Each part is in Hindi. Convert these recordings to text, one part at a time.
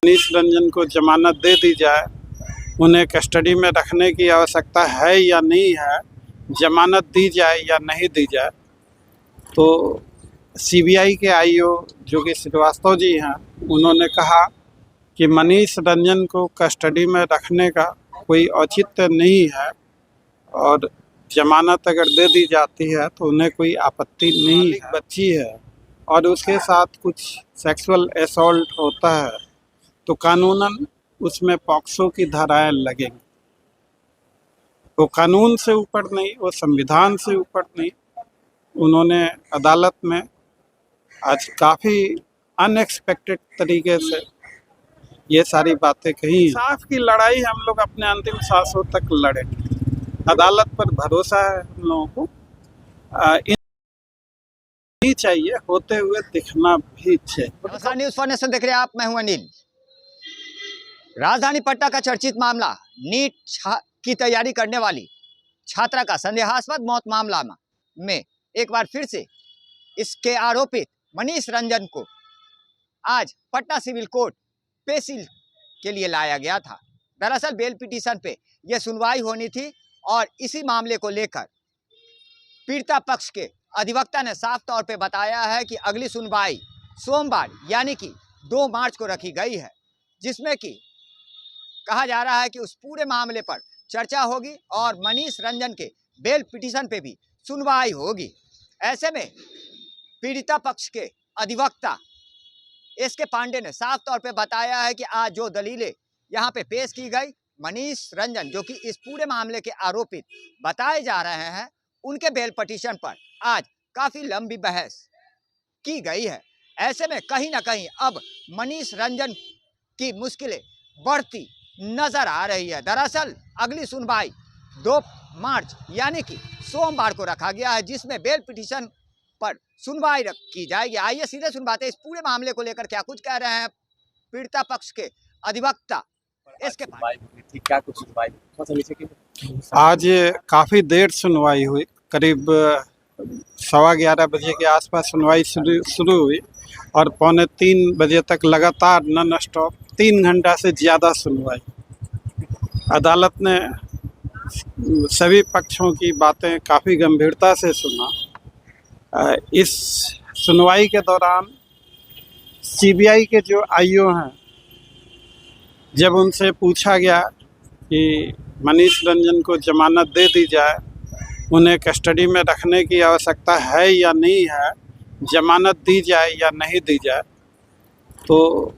मनीष रंजन को जमानत दे दी जाए, उन्हें कस्टडी में रखने की आवश्यकता है या नहीं है, जमानत दी जाए या नहीं दी जाए। तो सीबीआई के आईओ जो कि श्रीवास्तव जी हैं, उन्होंने कहा कि मनीष रंजन को कस्टडी में रखने का कोई औचित्य नहीं है और जमानत अगर दे दी जाती है तो उन्हें कोई आपत्ति नहीं है। बच्ची है और उसके साथ कुछ सेक्सुअल असॉल्ट होता है तो कानूनन उसमें पॉक्सो की धाराएं लगेंगी। वो कानून से ऊपर नहीं, वो संविधान से ऊपर नहीं। उन्होंने अदालत में आज काफ़ी अनएक्सपेक्टेड तरीके से ये सारी बातें कही। इंसाफ की लड़ाई हम लोग अपने अंतिम सांसों तक लड़ेंगे। अदालत पर भरोसा है हम लोगों को। नहीं चाहिए, होते हुए दिखना भी चाहिए। नमस्कार, न्यूज़ फॉर नेशन देख रहे हैं आप, मैं हूं अनिल। राजधानी पटना का चर्चित मामला नीट की तैयारी करने वाली छात्रा का संदेहास्पद मौत मामला में एक बार फिर से इसके आरोपित मनीष रंजन को आज पटना सिविल कोर्ट पेशी के लिए लाया गया था। दरअसल बेल पिटीशन पे यह सुनवाई होनी थी और इसी मामले को लेकर पीड़िता पक्ष के अधिवक्ता ने साफ तौर पे बताया है कि अगली सुनवाई सोमवार यानी कि 2 मार्च को रखी गई है, जिसमें कि कहा जा रहा है कि उस पूरे मामले पर चर्चा होगी और मनीष रंजन के बेल पिटीशन पे भी सुनवाई होगी। ऐसे में पीड़िता पक्ष के अधिवक्ता एसके पांडे ने साफ तौर पे बताया है कि आज जो दलीलें यहाँ पे पेश की गई, मनीष रंजन जो कि इस पूरे मामले के आरोपित बताए जा रहे हैं, उनके बेल पिटीशन पर आज काफ़ी लंबी बहस की गई है। ऐसे में कहीं ना कहीं अब मनीष रंजन की मुश्किलें बढ़ती नजर आ रही है। दरअसल अगली सुनवाई 2 मार्च यानी कि सोमवार को रखा गया है, जिसमें बेल पिटीशन पर सुनवाई की जाएगी। आइए सीधे सुनवाते हैं इस पूरे मामले को लेकर क्या कुछ कह रहे हैं पीड़िता पक्ष के अधिवक्ता इसके क्या कुछ सुनवाई। आज काफ़ी देर सुनवाई हुई, करीब 11:15 बजे के आसपास सुनवाई शुरू हुई और 2:45 बजे तक लगातार नॉन स्टॉप 3 घंटा से ज़्यादा सुनवाई। अदालत ने सभी पक्षों की बातें काफ़ी गंभीरता से सुना। इस सुनवाई के दौरान सीबीआई के जो आईओ हैं, जब उनसे पूछा गया कि मनीष रंजन को जमानत दे दी जाए, उन्हें कस्टडी में रखने की आवश्यकता है या नहीं है, जमानत दी जाए या नहीं दी जाए, तो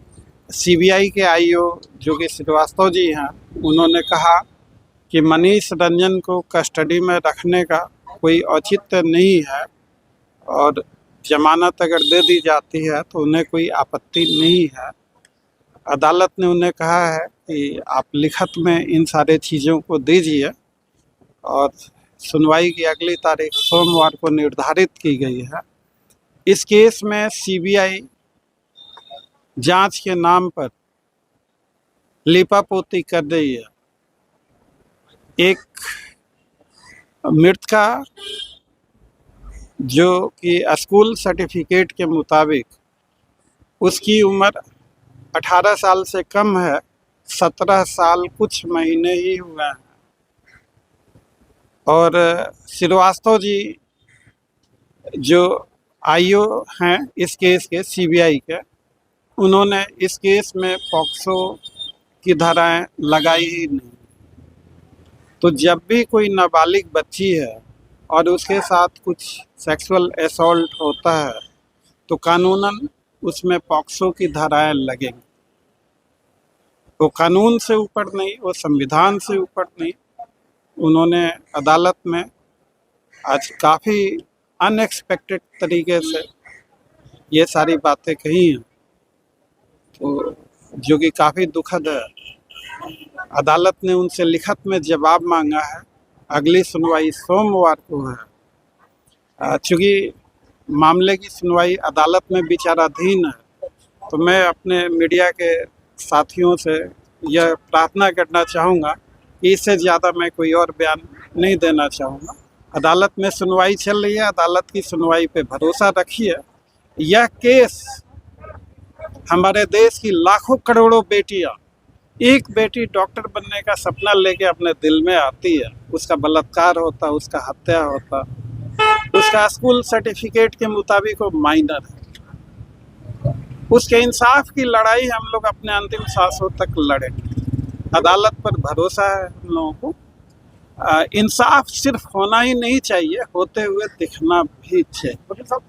सीबीआई के आईओ जो कि श्रीवास्तव जी हैं, उन्होंने कहा कि मनीष रंजन को कस्टडी में रखने का कोई औचित्य नहीं है और जमानत अगर दे दी जाती है तो उन्हें कोई आपत्ति नहीं है। अदालत ने उन्हें कहा है कि आप लिखत में इन सारे चीज़ों को दीजिए और सुनवाई की अगली तारीख सोमवार को निर्धारित की गई है। इस केस में सीबीआई जांच के नाम पर लीपापोती कर रही है। एक मृतका जो कि स्कूल सर्टिफिकेट के मुताबिक उसकी उम्र 18 साल से कम है, 17 साल कुछ महीने ही हुए हैं। और श्रीवास्तव जी जो आईओ हैं इस केस के, सीबीआई के, उन्होंने इस केस में पॉक्सो की धाराएं लगाई ही नहीं। तो जब भी कोई नाबालिग बच्ची है और उसके साथ कुछ सेक्सुअल असॉल्ट होता है तो कानूनन उसमें पॉक्सो की धाराएं लगेंगी। वो कानून से ऊपर नहीं, वो संविधान से ऊपर नहीं। उन्होंने अदालत में आज काफ़ी अनएक्सपेक्टेड तरीके से ये सारी बातें कही हैं, तो जो कि काफ़ी दुखद है। अदालत ने उनसे लिखत में जवाब मांगा है। अगली सुनवाई सोमवार को है। चूँकि मामले की सुनवाई अदालत में विचाराधीन है, तो मैं अपने मीडिया के साथियों से यह प्रार्थना करना चाहूँगा कि इससे ज़्यादा मैं कोई और बयान नहीं देना चाहूँगा। अदालत में सुनवाई चल रही है, अदालत की सुनवाई पे भरोसा रखिए। यह केस हमारे देश की लाखों करोड़ों बेटियां, एक बेटी डॉक्टर बनने का सपना लेके अपने दिल में आती है, उसका बलात्कार होता, उसका हत्या होता, उसका स्कूल सर्टिफिकेट के मुताबिक वो माइनर है। उसके इंसाफ की लड़ाई हम लोग अपने अंतिम सांसों तक लड़ेंगे। अदालत पर भरोसा है हम लोगों को। इंसाफ सिर्फ होना ही नहीं चाहिए, होते हुए दिखना भी चाहिए। वकील साहब,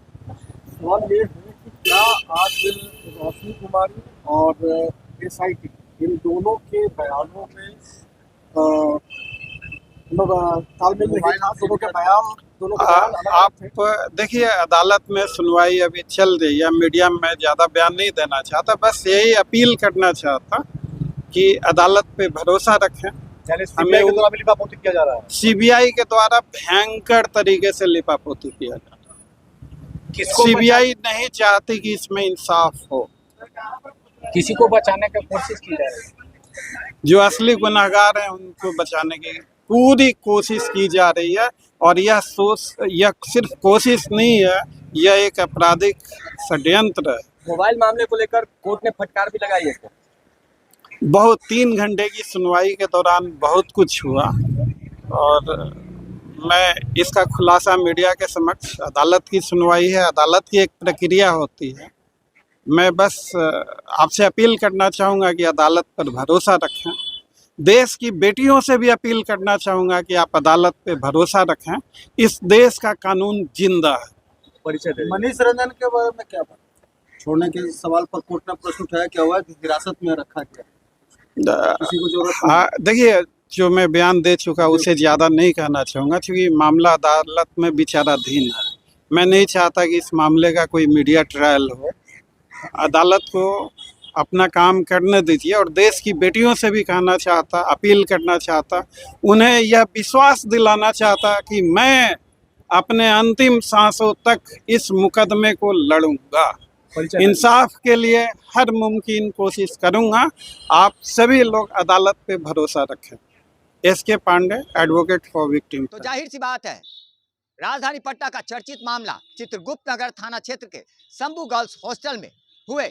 सवाल ये है कि क्या आज रोशनी कुमारी और एसआईटी इन दोनों के बयानों में तालमेल नहीं था? दोनों के बयान आप देखिए, अदालत में सुनवाई अभी चल रही है, मीडिया में मैं ज़्यादा बयान नहीं देना चाहता, बस यही अपील करना चाहता कि अदालत पे भरोसा रखें। हमें लिपापोती किया जा रहा है, सीबीआई के द्वारा भयंकर तरीके से लिपापोती किया जा रहा है। सीबीआई नहीं चाहती कि इसमें इंसाफ हो, किसी को बचाने की कोशिश की जा रही है। जो असली गुनहगार हैं उनको बचाने की पूरी कोशिश की जा रही है। और यह सिर्फ कोशिश नहीं है, यह एक आपराधिक षड्यंत्र है। मोबाइल मामले को लेकर कोर्ट ने फटकार भी लगाई है। बहुत 3 घंटे की सुनवाई के दौरान बहुत कुछ हुआ और मैं इसका खुलासा मीडिया के समक्ष, अदालत की सुनवाई है, अदालत की एक प्रक्रिया होती है। मैं बस आपसे अपील करना चाहूँगा कि अदालत पर भरोसा रखें। देश की बेटियों से भी अपील करना चाहूँगा कि आप अदालत पे भरोसा रखें। इस देश का कानून जिंदा है। परिचय मनीष रंजन के बारे में क्या बात? छोड़ने के सवाल पर कोर्ट ने प्रश्न उठाया, क्या हुआ कि हिरासत में रखा गया, किसी को जरूरत नहीं। हाँ, देखिए, जो मैं बयान दे चुका उसे ज़्यादा नहीं कहना चाहूँगा, क्योंकि मामला अदालत में विचाराधीन है। मैं नहीं चाहता कि इस मामले का कोई मीडिया ट्रायल हो। अदालत को अपना काम करने दीजिए। और देश की बेटियों से भी कहना चाहता, अपील करना चाहता, उन्हें यह विश्वास दिलाना चाहता कि मैं अपने अंतिम सांसों तक इस मुकदमे को लड़ूंगा, इंसाफ के लिए हर मुमकिन कोशिश करूंगा। आप सभी लोग अदालत पे भरोसा रखें। S K Pandey, advocate for victim. तो जाहिर सी बात है, राजधानी पटना का चर्चित मामला चित्रगुप्त नगर थाना क्षेत्र के शंभू गर्ल्स हॉस्टल में हुए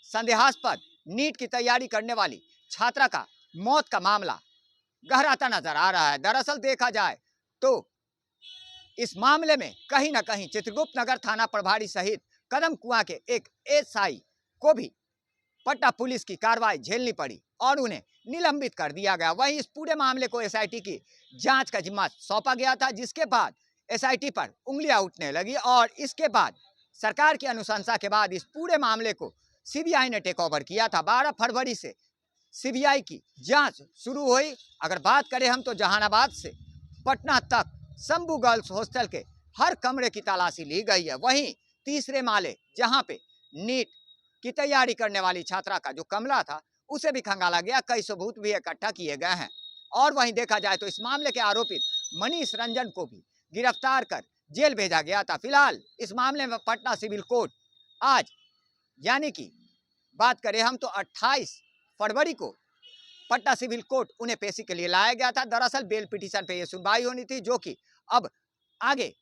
संदेहास्पद नीट की तैयारी करने वाली छात्रा का मौत का मामला गहराता नजर आ रहा है। दरअसल देखा जाए तो इस मामले में कहीं ना कहीं चित्रगुप्त नगर थाना प्रभारी सहित कदम कुआं के एक एसआई को भी पटना पुलिस की कार्रवाई झेलनी पड़ी और उन्हें निलंबित कर दिया गया। वहीं इस पूरे मामले को एसआईटी की जांच का जिम्मा सौंपा गया था, जिसके बाद एसआईटी पर उंगलियां उठने लगी और इसके बाद सरकार की अनुशंसा के बाद इस पूरे मामले को सीबीआई ने टेक ओवर किया था। 12 फरवरी से सीबीआई की जांच शुरू हुई। अगर बात करें हम तो जहानाबाद से पटना तक शंभू गर्ल्स हॉस्टल के हर कमरे की तलाशी ली गई है। वहीं तीसरे माले जहां पे नीट की तैयारी करने वाली छात्रा का जो कमरा था उसे भी खंगाला गया, कई सबूत भी इकट्ठा किए गए हैं। और वहीं देखा जाए तो इस मामले के आरोपित मनीष रंजन को भी गिरफ्तार कर जेल भेजा गया था। फिलहाल इस मामले में पटना सिविल कोर्ट आज, यानी कि बात करें हम तो 28 फरवरी को पटना सिविल कोर्ट उन्हें पेशी के लिए लाया गया था। दरअसल बेल पिटीशन पे ये सुनवाई होनी थी, जो कि अब आगे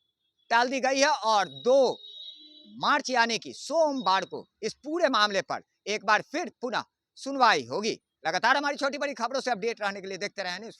टाल दी गई है और 2 मार्च यानी कि सोमवार को इस पूरे मामले पर एक बार फिर पुनः सुनवाई होगी। लगातार हमारी छोटी बड़ी खबरों से अपडेट रहने के लिए देखते रहें न्यूज़।